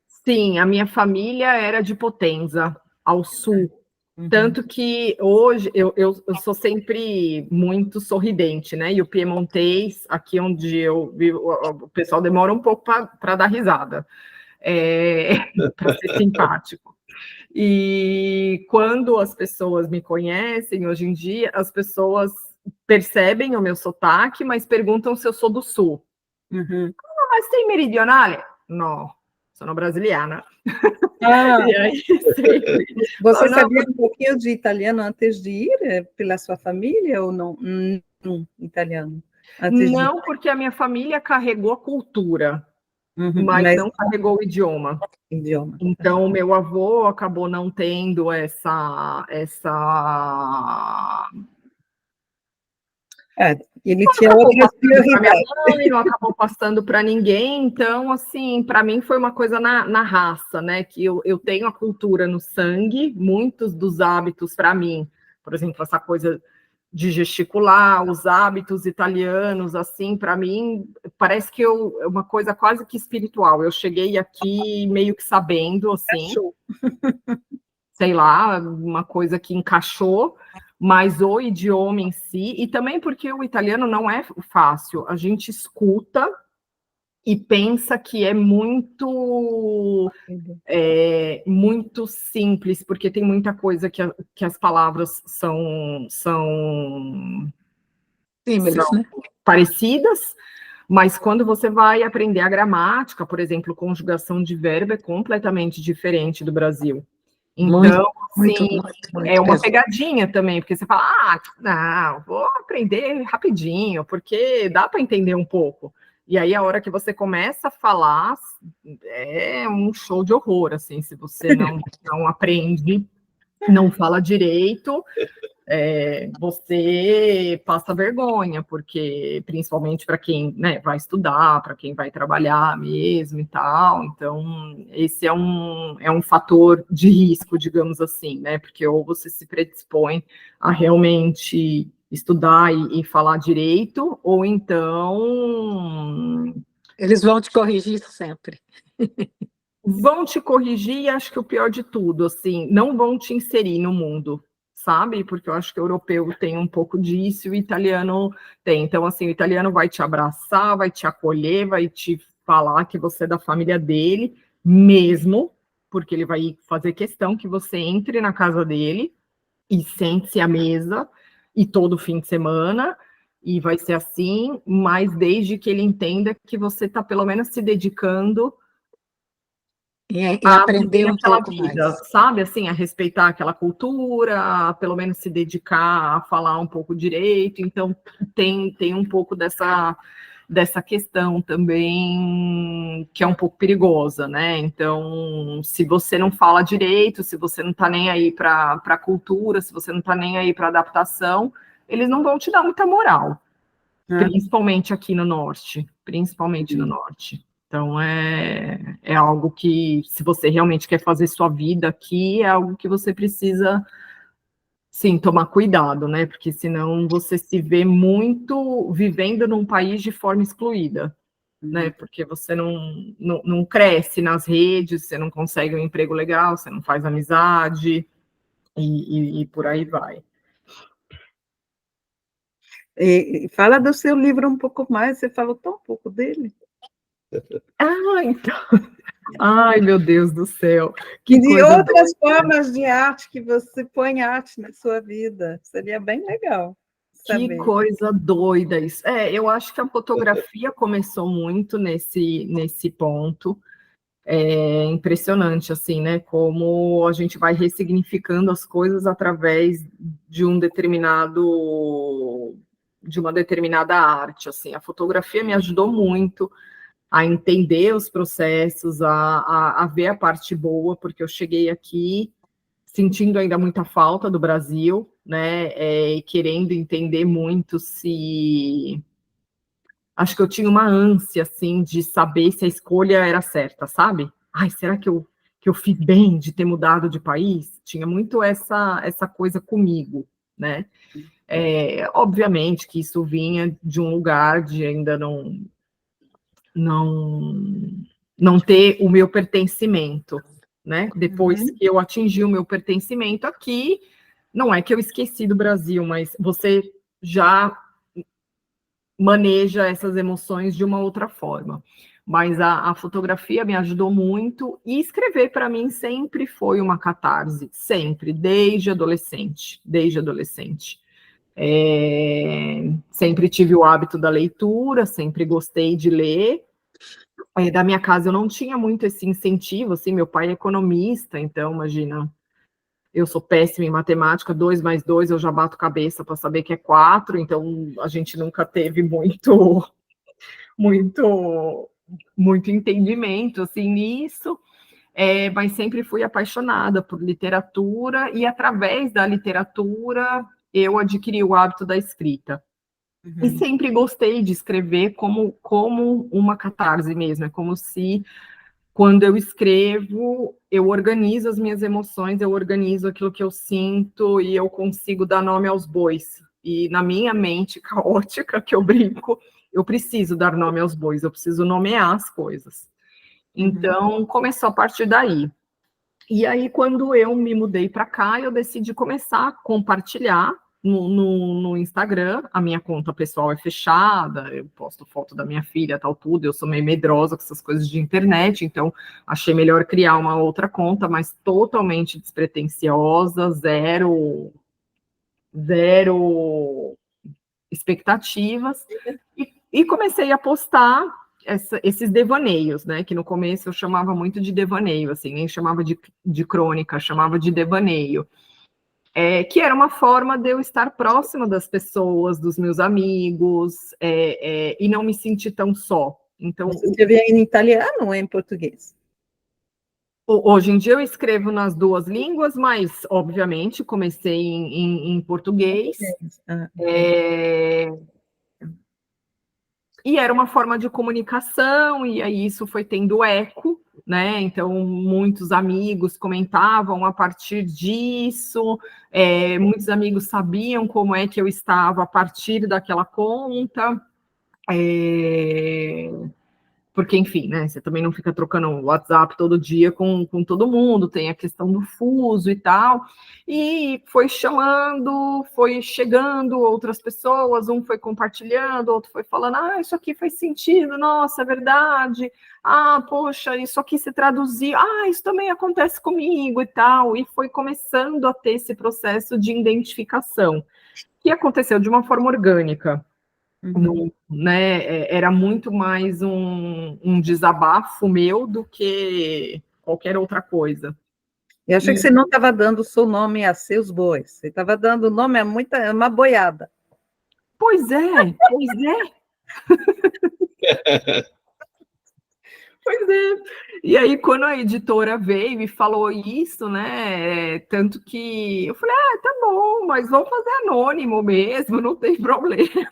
Sim, a minha família era de Potenza, ao sul. Tanto que hoje eu sou sempre muito sorridente, né? E o piemontês, aqui onde eu vivo, o pessoal demora um pouco para dar risada, para ser simpático. E quando as pessoas me conhecem, hoje em dia, as pessoas percebem o meu sotaque, mas perguntam se eu sou do sul. Mas tem meridionale? Não, sono brasiliana. E aí, você sabia um pouquinho de italiano antes de ir pela sua família ou não? Italiano. Não, porque a minha família carregou a cultura, mas não carregou o idioma. Então, o meu avô acabou não tendo Ele tinha Acabou outras passando pra minha prioridades. mãe, não acabou passando para ninguém, então, assim, para mim foi uma coisa na raça, né, que eu tenho a cultura no sangue, muitos dos hábitos para mim, por exemplo, essa coisa de gesticular, os hábitos italianos, assim, para mim, parece que é uma coisa quase que espiritual, eu cheguei aqui meio que sabendo, assim, sei lá, uma coisa que encaixou, mas o idioma em si, e também porque o italiano não é fácil, a gente escuta e pensa que é muito simples, porque tem muita coisa que as palavras são Símiles, né? parecidas, mas quando você vai aprender a gramática, por exemplo, conjugação de verbo é completamente diferente do Brasil. Então, Muito, assim, é uma pegadinha também, porque você fala, não, vou aprender rapidinho, porque dá para entender um pouco. E aí, a hora que você começa a falar, é um show de horror, assim, se você não aprende, não fala direito, você passa vergonha, porque principalmente para quem, né, vai estudar, para quem vai trabalhar mesmo e tal, então esse é um fator de risco, digamos assim, né, porque ou você se predispõe a realmente estudar e falar direito, ou então Eles vão te corrigir sempre. vão te corrigir, e acho que o pior de tudo, assim, não vão te inserir no mundo, sabe? Porque eu acho que o europeu tem um pouco disso e o italiano tem. Então, assim, o italiano vai te abraçar, vai te acolher, vai te falar que você é da família dele, mesmo, porque ele vai fazer questão que você entre na casa dele e sente-se à mesa, e todo fim de semana, e vai ser assim, mas desde que ele entenda que você está, pelo menos, se dedicando E a aprender viver um aquela pouco vida, mais. sabe? Assim, a respeitar aquela cultura, a pelo menos se dedicar a falar um pouco direito. Então, tem um pouco dessa questão também que é um pouco perigosa, né? Então, se você não fala direito, se você não está nem aí para a cultura, se você não está nem aí para adaptação, eles não vão te dar muita moral, principalmente aqui no norte, principalmente no norte. Então, é algo que, se você realmente quer fazer sua vida aqui, é algo que você precisa, sim, tomar cuidado, né? Porque senão você se vê muito vivendo num país de forma excluída, né? Porque você não cresce nas redes, você não consegue um emprego legal, você não faz amizade, e por aí vai. E fala do seu livro um pouco mais, você falou tão pouco dele. Então... Ai, meu Deus do céu. E de outras formas de arte que você põe arte na sua vida. Seria bem legal saber. Que coisa doida isso. Eu acho que a fotografia começou muito nesse ponto. É impressionante, assim, né? Como a gente vai ressignificando as coisas através de uma determinada arte, assim. A fotografia me ajudou muito a entender os processos, a ver a parte boa, porque eu cheguei aqui sentindo ainda muita falta do Brasil, né, e querendo entender muito se... Acho que eu tinha uma ânsia, assim, de saber se a escolha era certa, sabe? Ai, será que eu fiz bem de ter mudado de país? Tinha muito essa coisa comigo, né? Obviamente que isso vinha de um lugar de ainda não ter o meu pertencimento, né? Depois que eu atingi o meu pertencimento aqui, não é que eu esqueci do Brasil, mas você já maneja essas emoções de uma outra forma. Mas a fotografia me ajudou muito, e escrever para mim sempre foi uma catarse, sempre, desde adolescente. Sempre tive o hábito da leitura, sempre gostei de ler. Da minha casa eu não tinha muito esse incentivo, assim, meu pai é economista, então, imagina, eu sou péssima em matemática, 2 mais 2 eu já bato cabeça para saber que é 4, então a gente nunca teve muito entendimento, assim, nisso, mas sempre fui apaixonada por literatura, e através da literatura eu adquiri o hábito da escrita. E sempre gostei de escrever como uma catarse mesmo. É como se, quando eu escrevo, eu organizo as minhas emoções, eu organizo aquilo que eu sinto e eu consigo dar nome aos bois. E na minha mente caótica, que eu brinco, eu preciso dar nome aos bois, eu preciso nomear as coisas. Então, começou a partir daí. E aí, quando eu me mudei para cá, eu decidi começar a compartilhar no Instagram. A minha conta pessoal é fechada, eu posto foto da minha filha, tal, tudo. Eu sou meio medrosa com essas coisas de internet, então achei melhor criar uma outra conta, mas totalmente despretensiosa, zero expectativas. E comecei a postar esses devaneios, né? Que no começo eu chamava muito de devaneio, assim, nem chamava de crônica, chamava de devaneio. Que era uma forma de eu estar próxima das pessoas, dos meus amigos, e não me sentir tão só. Então, você escrevia em italiano ou em português? Hoje em dia eu escrevo nas duas línguas, mas, obviamente, comecei em português. E era uma forma de comunicação, e aí isso foi tendo eco, né? Então, muitos amigos comentavam a partir disso, muitos amigos sabiam como é que eu estava a partir daquela conta, porque, enfim, né, você também não fica trocando WhatsApp todo dia com todo mundo, tem a questão do fuso e tal, e foi chamando, foi chegando outras pessoas, um foi compartilhando, outro foi falando, isso aqui faz sentido, nossa, é verdade, poxa, isso aqui se traduziu, isso também acontece comigo e tal, e foi começando a ter esse processo de identificação, que aconteceu de uma forma orgânica. Né, era muito mais um desabafo meu do que qualquer outra coisa. Eu achei que você não estava dando o seu nome a seus bois, você estava dando o nome a uma boiada. Pois é. Pois é. E aí, quando a editora veio e falou isso, né, tanto que eu falei, tá bom, mas vamos fazer anônimo mesmo, não tem problema.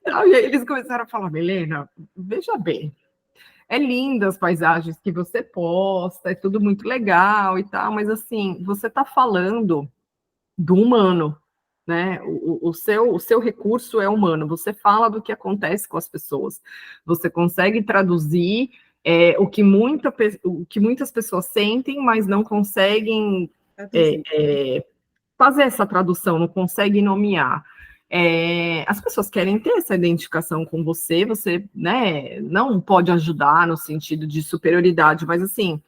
E aí eles começaram a falar, Milena, veja bem, é linda as paisagens que você posta, é tudo muito legal e tal, mas assim, você está falando do humano, né? O seu recurso é humano, você fala do que acontece com as pessoas, você consegue traduzir o que muitas pessoas sentem, mas não conseguem fazer essa tradução, não conseguem nomear. As pessoas querem ter essa identificação com você, né, não pode ajudar no sentido de superioridade, mas assim,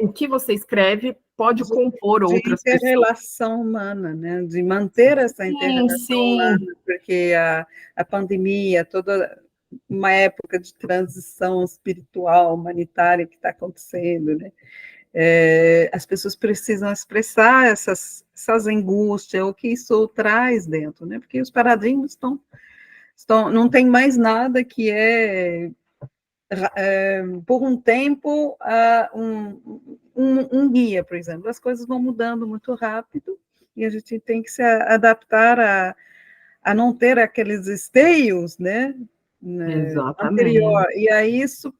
o que você escreve pode compor outras pessoas. De interrelação humana, né? De manter essa interrelação humana, porque a pandemia, toda uma época de transição espiritual, humanitária que está acontecendo, né? As pessoas precisam expressar essas angústias, o que isso traz dentro, né? Porque os paradigmas não tem mais nada que por um tempo, um guia, por exemplo. As coisas vão mudando muito rápido e a gente tem que se adaptar a não ter aqueles esteios, né? Anterior. E aí isso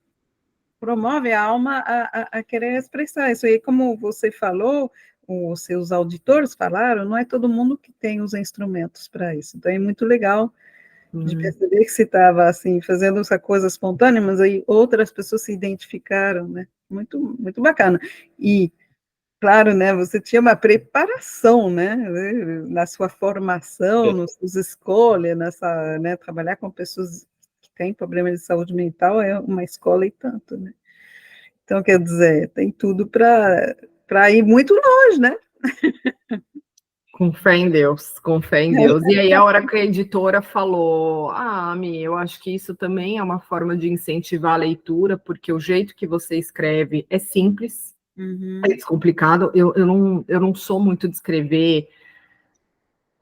promove a alma a querer expressar isso. E como você falou, os seus auditores falaram, não é todo mundo que tem os instrumentos para isso. Então é muito legal de perceber que você estava assim, fazendo essa coisa espontânea, mas aí outras pessoas se identificaram, né? Muito, muito bacana. E, claro, né, você tinha uma preparação, né, na sua formação, nas suas escolhas, né, trabalhar com pessoas que têm problemas de saúde mental é uma escola e tanto, né? Então, quer dizer, tem tudo para ir muito longe, né? Com fé em Deus, com fé em Deus. E aí, a hora que a editora falou, Mi, eu acho que isso também é uma forma de incentivar a leitura, porque o jeito que você escreve é simples, é descomplicado. Eu não sou muito de escrever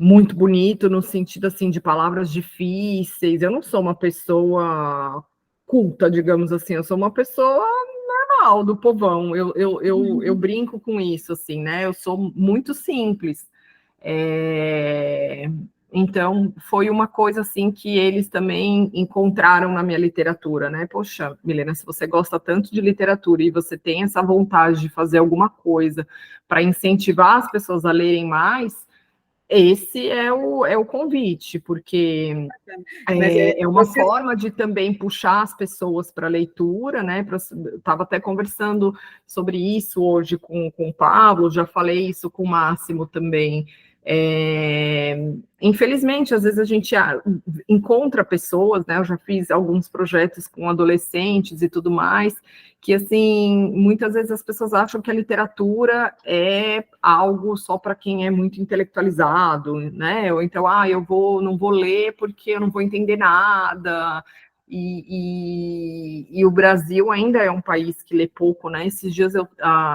muito bonito, no sentido, assim, de palavras difíceis. Eu não sou uma pessoa culta, digamos assim, eu sou uma pessoa normal, do povão. Eu brinco com isso, assim, né? Eu sou muito simples. Então, foi uma coisa assim que eles também encontraram na minha literatura, né? Poxa, Milena, se você gosta tanto de literatura e você tem essa vontade de fazer alguma coisa para incentivar as pessoas a lerem mais, esse é o convite, porque é uma forma de também puxar as pessoas para a leitura, né? Estava até conversando sobre isso hoje com o Pablo, já falei isso com o Máximo também. Infelizmente, às vezes a gente encontra pessoas, né? Eu já fiz alguns projetos com adolescentes e tudo mais, que assim, muitas vezes as pessoas acham que a literatura é algo só para quem é muito intelectualizado, né? Ou então, não vou ler porque eu não vou entender nada. E o Brasil ainda é um país que lê pouco, né? Esses dias eu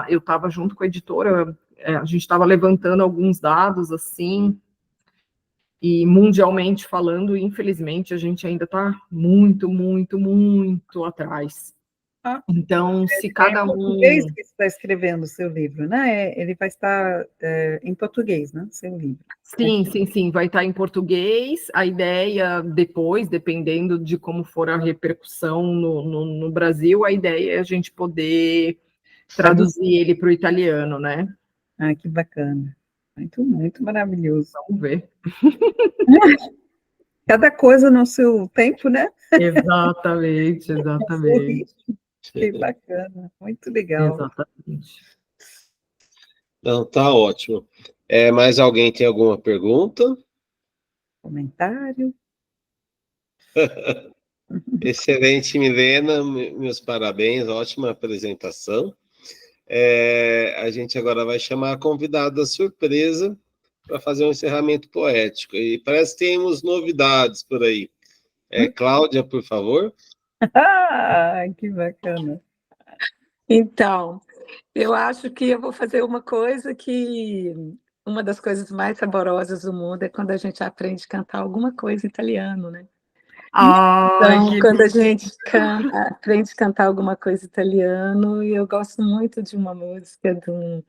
estava junto com a editora, a gente estava levantando alguns dados assim, e mundialmente falando, infelizmente, a gente ainda está muito, muito, muito atrás. Então, se cada um... É em português que você está escrevendo o seu livro, né? Ele vai estar em português, né? Seu livro. Sim, vai estar em português. A ideia depois, dependendo de como for a repercussão no Brasil, a ideia é a gente poder traduzir ele para o italiano, né? Ah, que bacana. Muito, muito maravilhoso. Vamos ver. Cada coisa no seu tempo, né? Exatamente. Que bacana, muito legal. Exatamente. Não, tá ótimo. Mais alguém tem alguma pergunta? Comentário? Excelente, Milena, meus parabéns, ótima apresentação. A gente agora vai chamar a convidada surpresa para fazer um encerramento poético. E parece que temos novidades por aí. Cláudia, por favor. Que bacana. Então, eu acho que eu vou fazer uma coisa que... Uma das coisas mais saborosas do mundo é quando a gente aprende a cantar alguma coisa em italiano, né? Então, quando a gente aprende a cantar alguma coisa em italiano, e eu gosto muito de uma música de um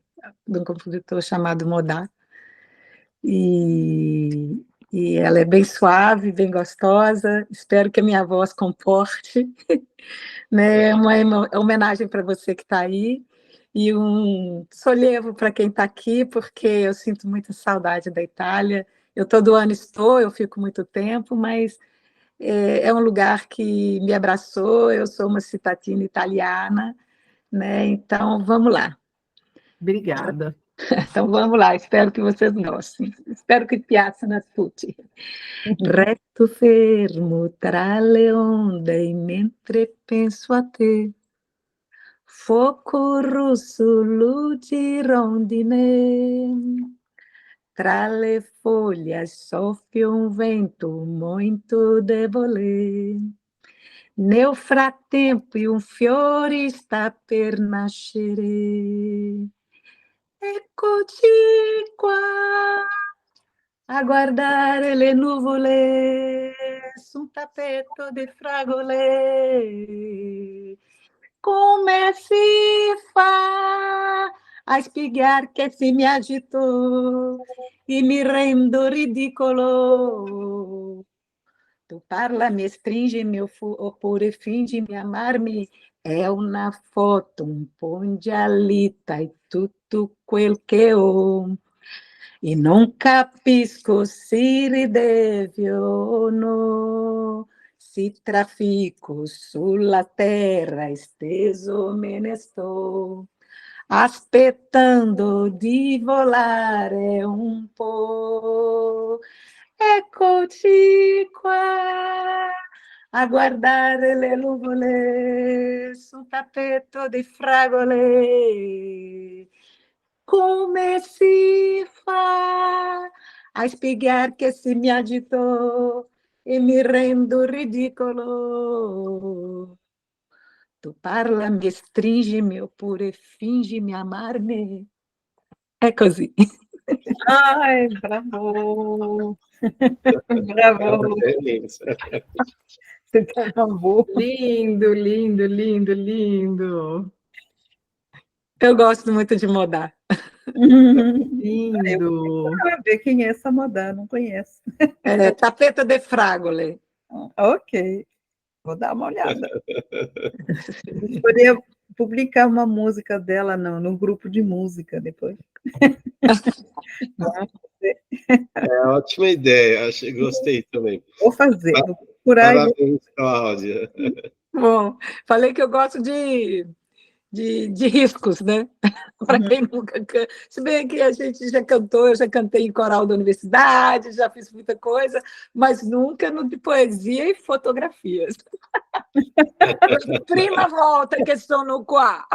compositor chamado Modà, e ela é bem suave, bem gostosa, espero que a minha voz comporte, né? É uma homenagem para você que está aí, e um solevo para quem está aqui, porque eu sinto muita saudade da Itália. Eu todo ano eu fico muito tempo, mas é um lugar que me abraçou, eu sou uma cittadina italiana, né? Então, vamos lá. Obrigada. Então, vamos lá, espero que vocês gostem. Espero que piacciono a tutti. Resto fermo tra le onde e mentre penso a te. Foco rosso, luci rondine. Tra le foglie soffia un vento muito debole. Nel frattempo un fiore sta per nascere. Eccoci qua a guardare le nuvole su un tappeto di fragole. Come si fa a spiegare che si mi agito e mi rendo ridicolo? Tu parla, mi stringi, oppure fingi di amarmi. È una foto un po' ingiallita e tutto quel che ho. E non capisco se ridevi o no. Se traffico sulla terra esteso me ne sto. Aspettando di volare un po'. Eccoci qua a guardare le nuvole su un tappeto di fragole. Come si fa a spiegare che si mi agito e mi rendo ridicolo? Tu parla, mi stringimi oppure fingimi amarmi. È così. Ai, bravo! Bravo! Você travou. Lindo, lindo, lindo, lindo. Eu gosto muito de Modà. Lindo. Para ver quem é essa Modá, não conheço. Tapeta de Fragole. Ok, vou dar uma olhada. A gente poderia publicar uma música dela no grupo de música depois. Ótima ideia, gostei também. Vou fazer, vou procurar. Parabéns, Cláudia. Bom, falei que eu gosto de riscos, né? Para quem nunca canta. Se bem que a gente já cantou, eu já cantei em coral da universidade, já fiz muita coisa, mas nunca no de poesia e fotografias. Prima volta, que estou no quarto.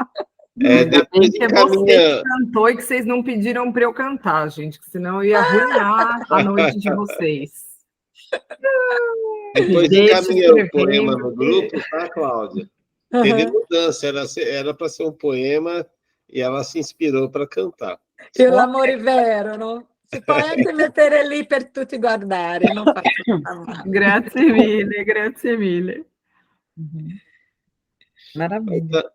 Depois que é você que cantou e que vocês não pediram para eu cantar, gente, que senão eu ia arruinar a noite de vocês. Depois encaminha o poema no grupo, tá, Cláudia? Teve mudança, era para ser um poema e ela se inspirou para cantar. Il l'amore vero, no? Si può anche mettere lì per tutti guardare, non faccio male. Grazie mille, grazie mille. Maravilha.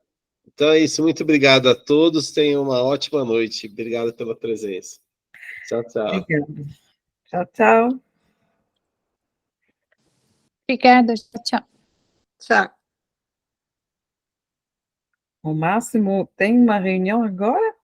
Então é isso, muito obrigado a todos, tenham uma ótima noite, obrigado pela presença. Tchau, tchau. Obrigada. Tchau, tchau. Obrigada, tchau. Tchau. O Máximo tem uma reunião agora?